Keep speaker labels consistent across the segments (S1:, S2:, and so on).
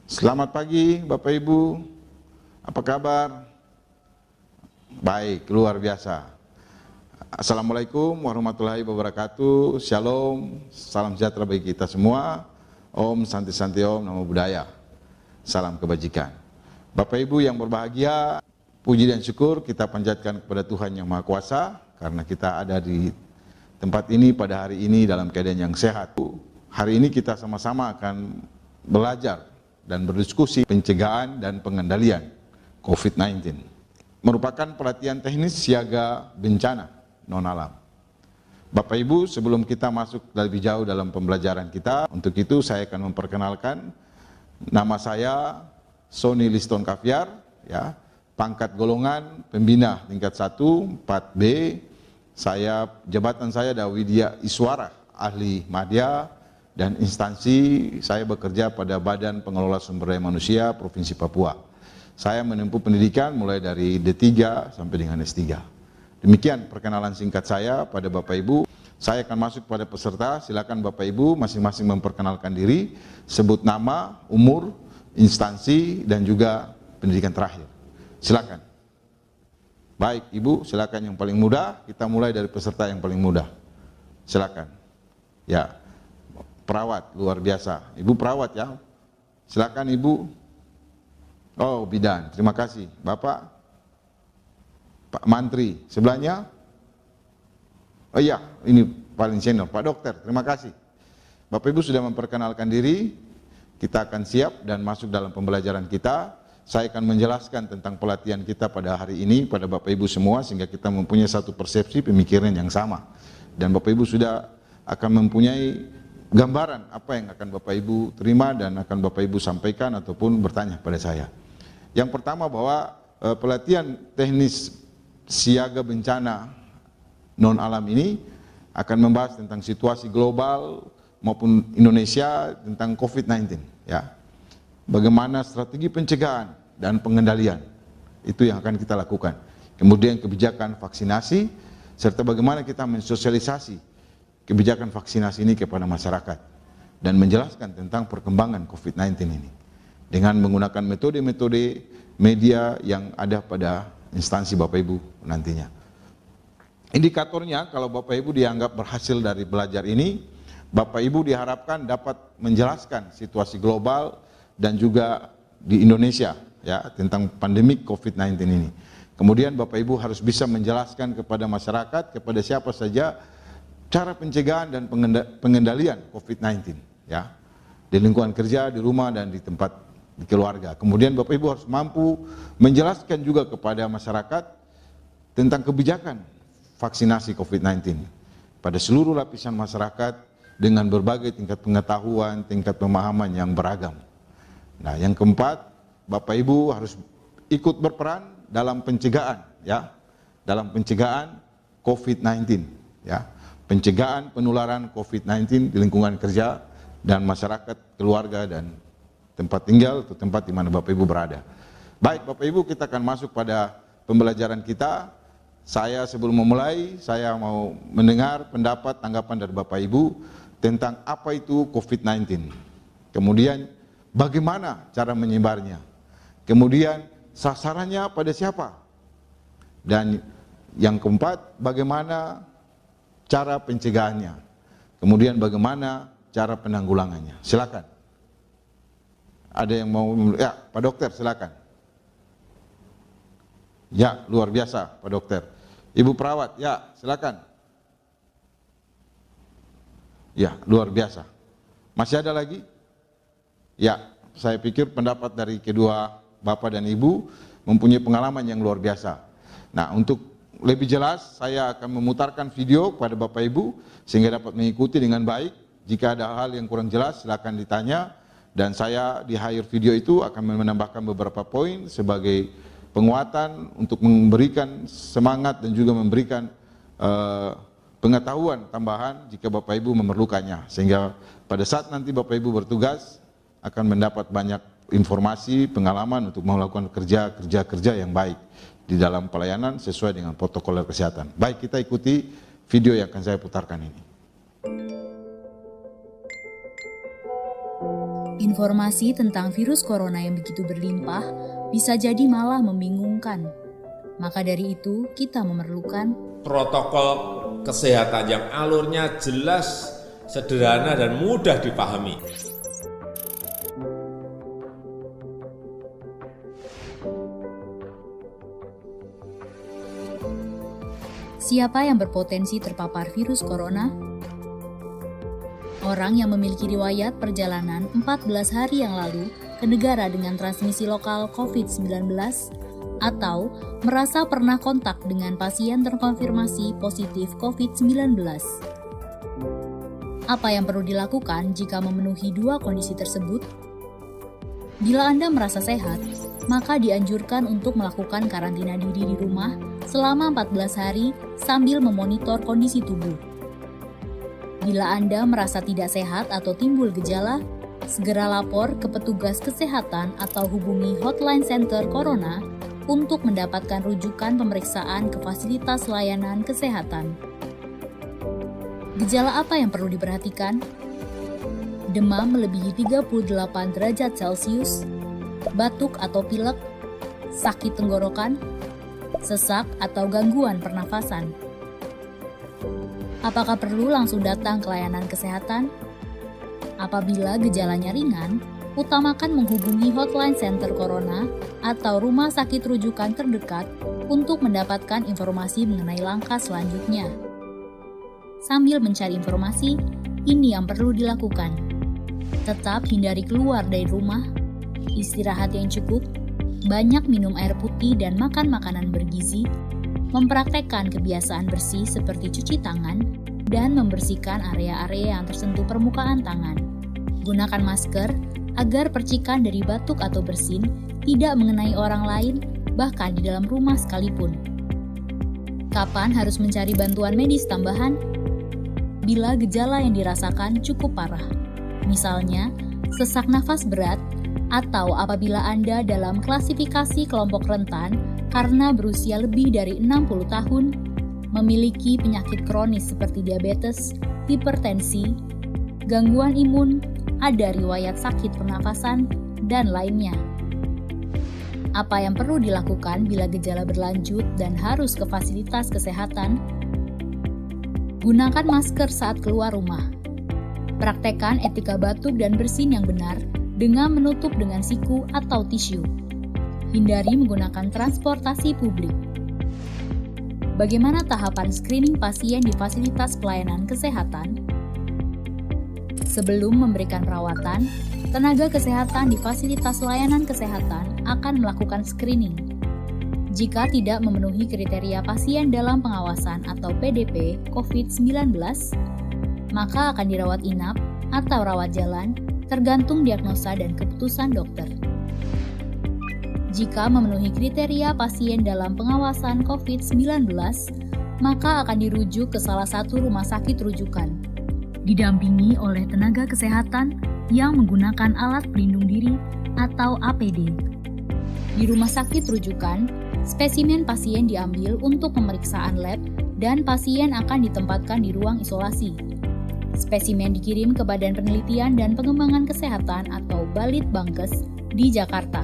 S1: Selamat pagi Bapak Ibu, apa kabar? Baik, luar biasa. Assalamualaikum warahmatullahi wabarakatuh. Shalom, salam sejahtera bagi kita semua. Om Santi Santi Om, Namo Buddhaya. Salam kebajikan. Bapak Ibu yang berbahagia, puji dan syukur kita panjatkan kepada Tuhan Yang Maha Kuasa karena kita ada di tempat ini pada hari ini dalam keadaan yang sehat. Hari ini kita sama-sama akan belajar dan berdiskusi pencegahan dan pengendalian COVID-19. Merupakan pelatihan teknis siaga bencana non-alam. Bapak Ibu, sebelum kita masuk lebih jauh dalam pembelajaran kita, untuk itu saya akan memperkenalkan nama saya Sony Liston Kaviar, ya, pangkat golongan pembina tingkat 1 4B. Jabatan saya Widya Iswara, ahli madya, dan instansi saya bekerja pada Badan Pengelola Sumber Daya Manusia Provinsi Papua. Saya menempuh pendidikan mulai dari D3 sampai dengan S3. Demikian perkenalan singkat saya pada Bapak Ibu. Saya akan masuk pada peserta. Silakan Bapak Ibu masing-masing memperkenalkan diri, sebut nama, umur, instansi, dan juga pendidikan terakhir. Silakan. Baik Ibu, silakan yang paling muda. Kita mulai dari peserta yang paling muda. Silakan. Ya, perawat luar biasa. Ibu perawat ya. Silakan Ibu. Oh, bidan. Terima kasih. Bapak Pak Mantri, sebelahnya. Oh iya, ini paling senior, Pak Dokter, terima kasih. Bapak Ibu sudah memperkenalkan diri, kita akan siap dan masuk dalam pembelajaran kita. Saya akan menjelaskan tentang pelatihan kita pada hari ini, pada Bapak Ibu semua, sehingga kita mempunyai satu persepsi pemikiran yang sama. Dan Bapak Ibu sudah akan mempunyai gambaran apa yang akan Bapak Ibu terima dan akan Bapak Ibu sampaikan ataupun bertanya pada saya. Yang pertama bahwa pelatihan teknis siaga bencana non-alam ini akan membahas tentang situasi global maupun Indonesia tentang COVID-19, ya. Bagaimana strategi pencegahan dan pengendalian, itu yang akan kita lakukan. Kemudian kebijakan vaksinasi, serta bagaimana kita mensosialisasi kebijakan vaksinasi ini kepada masyarakat dan menjelaskan tentang perkembangan COVID-19 ini dengan menggunakan metode-metode media yang ada pada instansi Bapak Ibu nantinya. Indikatornya kalau Bapak Ibu dianggap berhasil dari belajar ini, Bapak Ibu diharapkan dapat menjelaskan situasi global dan juga di Indonesia, ya, tentang pandemi COVID-19 ini. Kemudian Bapak Ibu harus bisa menjelaskan kepada masyarakat, kepada siapa saja, cara pencegahan dan pengendalian COVID-19, ya, di lingkungan kerja, di rumah, dan di tempat di keluarga. Kemudian Bapak Ibu harus mampu menjelaskan juga kepada masyarakat tentang kebijakan vaksinasi COVID-19 pada seluruh lapisan masyarakat dengan berbagai tingkat pengetahuan, tingkat pemahaman yang beragam. Nah, yang keempat, Bapak Ibu harus ikut berperan dalam pencegahan, ya, dalam pencegahan COVID-19, ya, pencegahan penularan COVID-19 di lingkungan kerja dan masyarakat, keluarga, dan tempat tinggal atau tempat di mana Bapak Ibu berada. Baik Bapak Ibu, kita akan masuk pada pembelajaran kita. Saya sebelum memulai, saya mau mendengar pendapat, tanggapan dari Bapak Ibu tentang apa itu COVID-19. Kemudian bagaimana cara menyebarnya. Kemudian sasarannya pada siapa. Dan yang keempat, bagaimana cara pencegahannya. Kemudian bagaimana cara penanggulangannya. Silakan. Ada yang mau, ya Pak Dokter silakan. Ya, luar biasa Pak Dokter. Ibu perawat, ya silakan. Ya, luar biasa. Masih ada lagi? Ya, saya pikir pendapat dari kedua Bapak dan Ibu mempunyai pengalaman yang luar biasa. Nah, untuk lebih jelas saya akan memutarkan video kepada Bapak Ibu sehingga dapat mengikuti dengan baik. Jika ada hal yang kurang jelas silakan ditanya. Dan saya di akhir video itu akan menambahkan beberapa poin sebagai penguatan untuk memberikan semangat dan juga memberikan pengetahuan tambahan jika Bapak Ibu memerlukannya. Sehingga pada saat nanti Bapak Ibu bertugas akan mendapat banyak informasi, pengalaman untuk melakukan kerja yang baik di dalam pelayanan sesuai dengan protokol kesehatan. Baik, kita ikuti video yang akan saya putarkan ini.
S2: Informasi tentang virus corona yang begitu berlimpah bisa jadi malah membingungkan. Maka dari itu, kita memerlukan
S3: protokol kesehatan yang alurnya jelas, sederhana, dan mudah dipahami.
S2: Siapa yang berpotensi terpapar virus corona? Orang yang memiliki riwayat perjalanan 14 hari yang lalu ke negara dengan transmisi lokal COVID-19 atau merasa pernah kontak dengan pasien terkonfirmasi positif COVID-19. Apa yang perlu dilakukan jika memenuhi dua kondisi tersebut? Bila Anda merasa sehat, maka dianjurkan untuk melakukan karantina diri di rumah selama 14 hari sambil memonitor kondisi tubuh. Bila Anda merasa tidak sehat atau timbul gejala, segera lapor ke petugas kesehatan atau hubungi Hotline Center Corona untuk mendapatkan rujukan pemeriksaan ke fasilitas layanan kesehatan. Gejala apa yang perlu diperhatikan? Demam melebihi 38 derajat Celcius, batuk atau pilek, sakit tenggorokan, sesak atau gangguan pernafasan. Apakah perlu langsung datang ke layanan kesehatan? Apabila gejalanya ringan, utamakan menghubungi Hotline Center Corona atau rumah sakit rujukan terdekat untuk mendapatkan informasi mengenai langkah selanjutnya. Sambil mencari informasi, ini yang perlu dilakukan. Tetap hindari keluar dari rumah, istirahat yang cukup, banyak minum air putih dan makan makanan bergizi, mempraktekkan kebiasaan bersih seperti cuci tangan, dan membersihkan area-area yang tersentuh permukaan tangan. Gunakan masker agar percikan dari batuk atau bersin tidak mengenai orang lain, bahkan di dalam rumah sekalipun. Kapan harus mencari bantuan medis tambahan? Bila gejala yang dirasakan cukup parah, misalnya sesak nafas berat, atau apabila Anda dalam klasifikasi kelompok rentan karena berusia lebih dari 60 tahun, memiliki penyakit kronis seperti diabetes, hipertensi, gangguan imun, ada riwayat sakit pernafasan, dan lainnya. Apa yang perlu dilakukan bila gejala berlanjut dan harus ke fasilitas kesehatan? Gunakan masker saat keluar rumah. Praktekkan etika batuk dan bersin yang benar dengan menutup dengan siku atau tisu. Hindari menggunakan transportasi publik. Bagaimana tahapan screening pasien di fasilitas pelayanan kesehatan? Sebelum memberikan perawatan, tenaga kesehatan di fasilitas layanan kesehatan akan melakukan screening. Jika tidak memenuhi kriteria pasien dalam pengawasan atau PDP COVID-19, maka akan dirawat inap atau rawat jalan, tergantung diagnosa dan keputusan dokter. Jika memenuhi kriteria pasien dalam pengawasan COVID-19, maka akan dirujuk ke salah satu rumah sakit rujukan, didampingi oleh tenaga kesehatan yang menggunakan alat pelindung diri atau APD. Di rumah sakit rujukan, spesimen pasien diambil untuk pemeriksaan lab dan pasien akan ditempatkan di ruang isolasi. Spesimen dikirim ke Badan Penelitian dan Pengembangan Kesehatan atau Balitbangkes di Jakarta.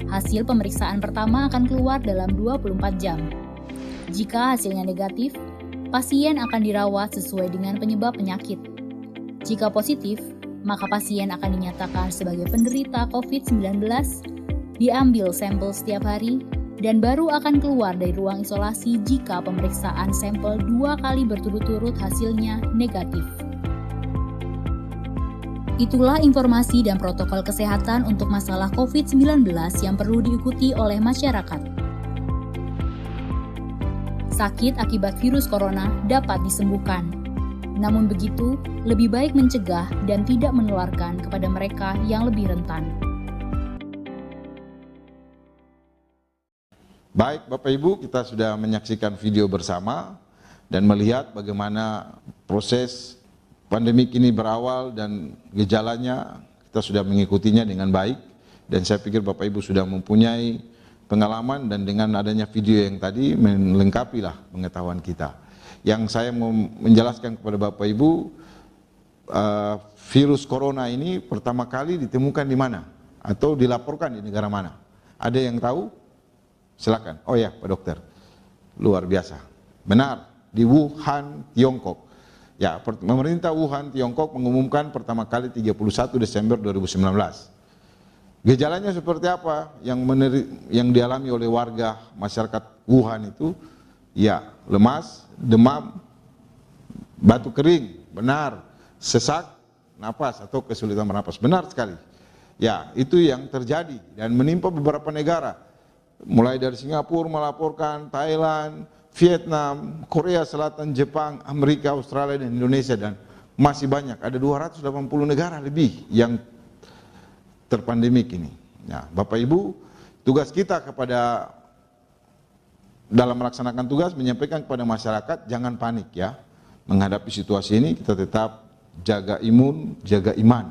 S2: Hasil pemeriksaan pertama akan keluar dalam 24 jam. Jika hasilnya negatif, pasien akan dirawat sesuai dengan penyebab penyakit. Jika positif, maka pasien akan dinyatakan sebagai penderita COVID-19, diambil sampel setiap hari, dan baru akan keluar dari ruang isolasi jika pemeriksaan sampel 2 kali berturut-turut hasilnya negatif. Itulah informasi dan protokol kesehatan untuk masalah COVID-19 yang perlu diikuti oleh masyarakat. Sakit akibat virus corona dapat disembuhkan. Namun begitu, lebih baik mencegah dan tidak menularkan kepada mereka yang lebih rentan.
S1: Baik Bapak Ibu, kita sudah menyaksikan video bersama dan melihat bagaimana proses pandemik ini berawal dan gejalanya kita sudah mengikutinya dengan baik, dan saya pikir Bapak Ibu sudah mempunyai pengalaman, dan dengan adanya video yang tadi melengkapilah pengetahuan kita. Yang saya mau menjelaskan kepada Bapak Ibu, virus corona ini pertama kali ditemukan di mana? Atau dilaporkan di negara mana? Ada yang tahu? Silakan. Oh ya, Pak Dokter. Luar biasa. Benar, di Wuhan, Tiongkok. Ya, pemerintah Wuhan, Tiongkok mengumumkan pertama kali 31 Desember 2019. Gejalanya seperti apa yang dialami oleh warga masyarakat Wuhan itu? Ya, lemas, demam, batuk kering, benar, sesak napas atau kesulitan bernapas, benar sekali. Ya, itu yang terjadi dan menimpa beberapa negara. Mulai dari Singapura melaporkan, Thailand, Vietnam, Korea Selatan, Jepang, Amerika, Australia, dan Indonesia, dan masih banyak. Ada 280 negara lebih yang terpandemik ini. Nah, Bapak Ibu, tugas kita dalam melaksanakan tugas menyampaikan kepada masyarakat jangan panik ya. Menghadapi situasi ini kita tetap jaga imun, jaga iman.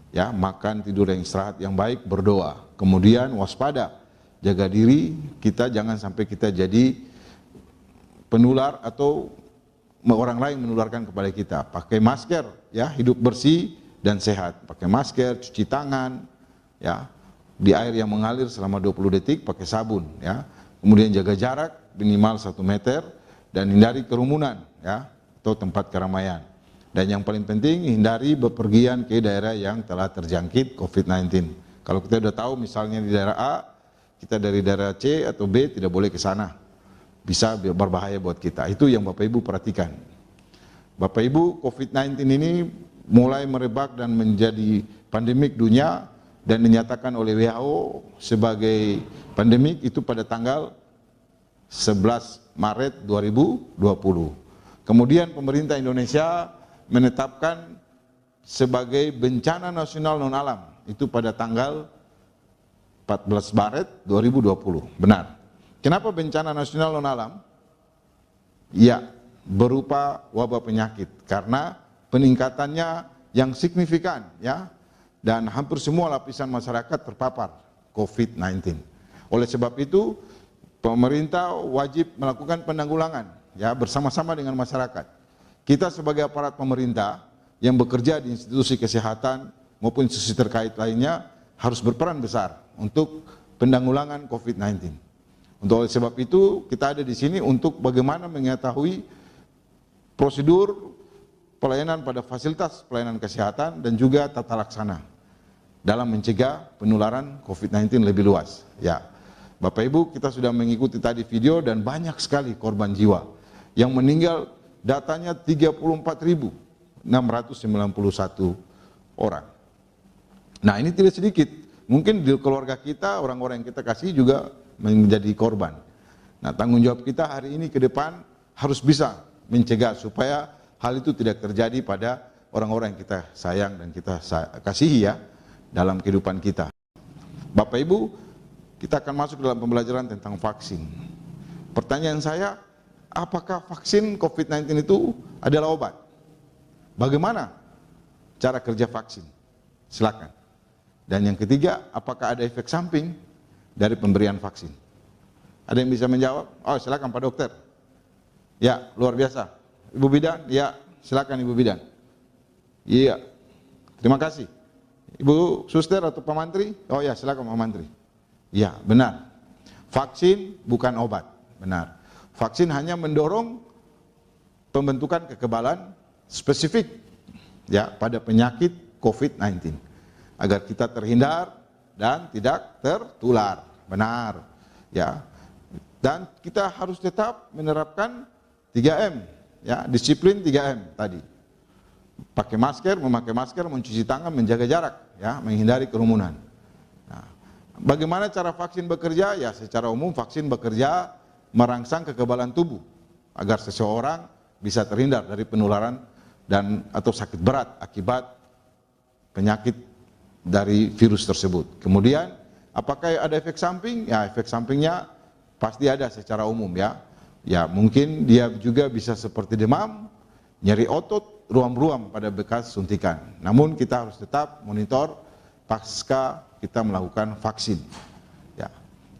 S1: Ya, makan, tidur yang istirahat yang baik, berdoa. Kemudian waspada, jaga diri, kita jangan sampai kita jadi penular atau orang lain menularkan kepada kita. Pakai masker ya, hidup bersih dan sehat. Pakai masker, cuci tangan ya, di air yang mengalir selama 20 detik, pakai sabun ya. Kemudian jaga jarak minimal 1 meter dan hindari kerumunan ya, atau tempat keramaian. Dan yang paling penting hindari bepergian ke daerah yang telah terjangkit COVID-19. Kalau kita sudah tahu misalnya di daerah A, kita dari daerah C atau B tidak boleh ke sana. Bisa berbahaya buat kita. Itu yang Bapak Ibu perhatikan. Bapak Ibu, COVID-19 ini mulai merebak dan menjadi pandemik dunia dan dinyatakan oleh WHO sebagai pandemik itu pada tanggal 11 Maret 2020. Kemudian pemerintah Indonesia menetapkan sebagai bencana nasional non alam itu pada tanggal 14 Maret 2020. Benar. Kenapa bencana nasional non alam? Ya, berupa wabah penyakit karena peningkatannya yang signifikan ya, dan hampir semua lapisan masyarakat terpapar COVID-19. Oleh sebab itu pemerintah wajib melakukan penanggulangan ya bersama-sama dengan masyarakat. Kita sebagai aparat pemerintah yang bekerja di institusi kesehatan maupun institusi terkait lainnya harus berperan besar untuk penanggulangan COVID-19. Untuk oleh sebab itu kita ada di sini untuk bagaimana mengetahui prosedur pelayanan pada fasilitas pelayanan kesehatan dan juga tata laksana dalam mencegah penularan COVID-19 lebih luas. Ya, Bapak Ibu, kita sudah mengikuti tadi video dan banyak sekali korban jiwa yang meninggal, datanya 34.691 orang. Nah, ini tidak sedikit. Mungkin di keluarga kita, orang-orang yang kita kasih juga menjadi korban. Nah, tanggung jawab kita hari ini ke depan harus bisa mencegah supaya hal itu tidak terjadi pada orang-orang yang kita sayang dan kita kasihi ya dalam kehidupan kita. Bapak Ibu, kita akan masuk dalam pembelajaran tentang vaksin. Pertanyaan saya, apakah vaksin COVID-19 itu adalah obat? Bagaimana cara kerja vaksin? Silakan. Dan yang ketiga, apakah ada efek samping dari pemberian vaksin? Ada yang bisa menjawab? Oh, silakan Pak Dokter. Ya, luar biasa. Ibu Bidan, ya, silakan Ibu Bidan. Iya, terima kasih. Ibu Suster atau Pak Mantri? Oh ya, silakan Pak Mantri. Ya, benar. Vaksin bukan obat, benar. Vaksin hanya mendorong pembentukan kekebalan spesifik ya pada penyakit COVID-19 agar kita terhindar dan tidak tertular, benar. Ya, dan kita harus tetap menerapkan 3M. Ya, disiplin 3M tadi. Pakai masker, memakai masker, mencuci tangan, menjaga jarak, ya, menghindari kerumunan. Nah, bagaimana cara vaksin bekerja? Ya, secara umum vaksin bekerja merangsang kekebalan tubuh agar seseorang bisa terhindar dari penularan dan atau sakit berat akibat penyakit dari virus tersebut. Kemudian, apakah ada efek samping? Ya, efek sampingnya pasti ada secara umum ya. Ya, mungkin dia juga bisa seperti demam, nyeri otot, ruam-ruam pada bekas suntikan. Namun kita harus tetap monitor pasca kita melakukan vaksin. Ya,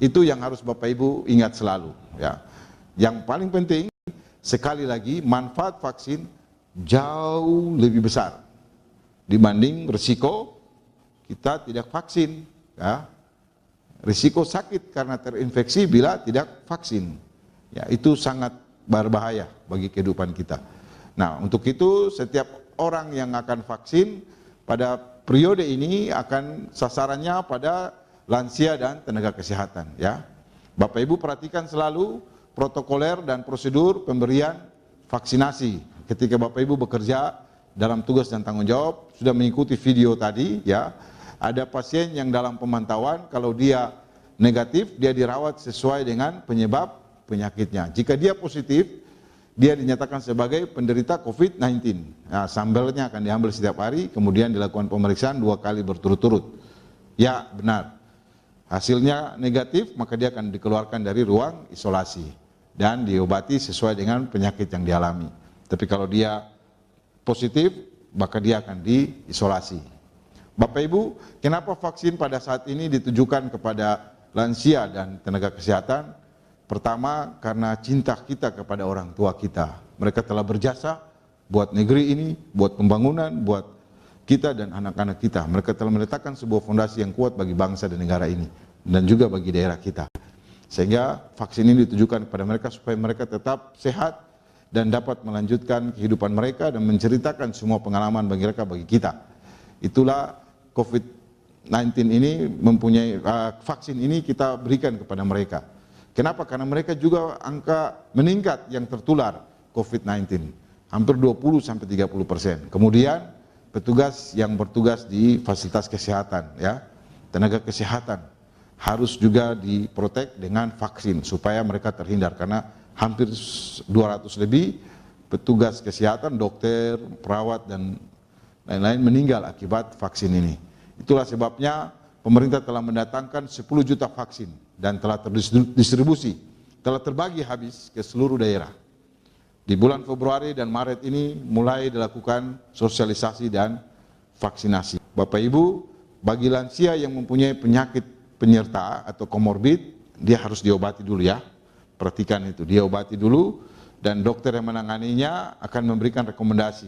S1: itu yang harus Bapak Ibu ingat selalu. Ya, yang paling penting sekali lagi manfaat vaksin jauh lebih besar dibanding risiko kita tidak vaksin. Ya. Risiko sakit karena terinfeksi bila tidak vaksin. Ya, itu sangat berbahaya bagi kehidupan kita. Nah, untuk itu setiap orang yang akan vaksin pada periode ini akan sasarannya pada lansia dan tenaga kesehatan. Ya, Bapak Ibu perhatikan selalu protokoler dan prosedur pemberian vaksinasi. Ketika Bapak Ibu bekerja dalam tugas dan tanggung jawab, sudah mengikuti video tadi, ya, ada pasien yang dalam pemantauan, kalau dia negatif, dia dirawat sesuai dengan penyebab penyakitnya. Jika dia positif, dia dinyatakan sebagai penderita COVID-19. Nah, sampelnya akan diambil setiap hari, kemudian dilakukan pemeriksaan 2 kali berturut-turut. Ya, benar. Hasilnya negatif, maka dia akan dikeluarkan dari ruang isolasi dan diobati sesuai dengan penyakit yang dialami. Tapi kalau dia positif, maka dia akan diisolasi. Bapak Ibu, kenapa vaksin pada saat ini ditujukan kepada lansia dan tenaga kesehatan? Pertama, karena cinta kita kepada orang tua kita. Mereka telah berjasa buat negeri ini, buat pembangunan, buat kita dan anak-anak kita. Mereka telah meletakkan sebuah fondasi yang kuat bagi bangsa dan negara ini, dan juga bagi daerah kita. Sehingga vaksin ini ditujukan kepada mereka supaya mereka tetap sehat dan dapat melanjutkan kehidupan mereka dan menceritakan semua pengalaman bagi mereka, bagi kita. Itulah COVID-19 ini mempunyai, vaksin ini kita berikan kepada mereka. Kenapa? Karena mereka juga angka meningkat yang tertular COVID-19, hampir 20-30%. Kemudian petugas yang bertugas di fasilitas kesehatan, ya, tenaga kesehatan harus juga diprotek dengan vaksin supaya mereka terhindar, karena hampir 200 lebih petugas kesehatan, dokter, perawat dan lain-lain meninggal akibat vaksin ini. Itulah sebabnya pemerintah telah mendatangkan 10 juta vaksin dan telah terdistribusi, telah terbagi habis ke seluruh daerah. Di bulan Februari dan Maret ini mulai dilakukan sosialisasi dan vaksinasi. Bapak Ibu, bagi lansia yang mempunyai penyakit penyerta atau komorbid, dia harus diobati dulu, ya. Perhatikan itu, dia obati dulu dan dokter yang menanganinya akan memberikan rekomendasi.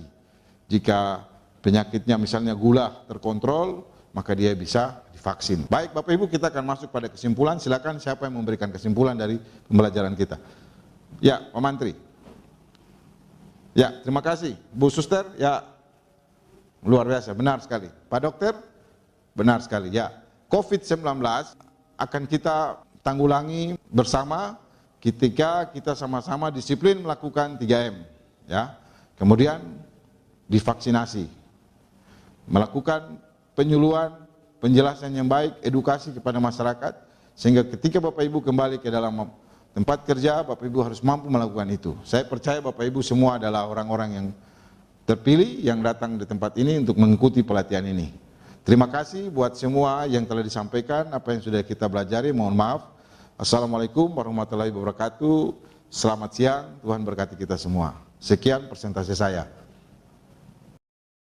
S1: Jika penyakitnya misalnya gula terkontrol, maka dia bisa divaksin. Baik Bapak Ibu, kita akan masuk pada kesimpulan. Silakan siapa yang memberikan kesimpulan dari pembelajaran kita. Ya, Pak Mantri. Ya, terima kasih. Bu Suster, ya, luar biasa, benar sekali. Pak Dokter, benar sekali. Ya, COVID-19 akan kita tanggulangi bersama ketika kita sama-sama disiplin melakukan 3M, ya. Kemudian divaksinasi, melakukan penyuluhan, penjelasan yang baik, edukasi kepada masyarakat, sehingga ketika Bapak Ibu kembali ke dalam tempat kerja, Bapak Ibu harus mampu melakukan itu. Saya percaya Bapak Ibu semua adalah orang-orang yang terpilih yang datang di tempat ini untuk mengikuti pelatihan ini. Terima kasih buat semua yang telah disampaikan, apa yang sudah kita pelajari. Mohon maaf. Assalamualaikum warahmatullahi wabarakatuh. Selamat siang, Tuhan berkati kita semua. Sekian presentasi saya.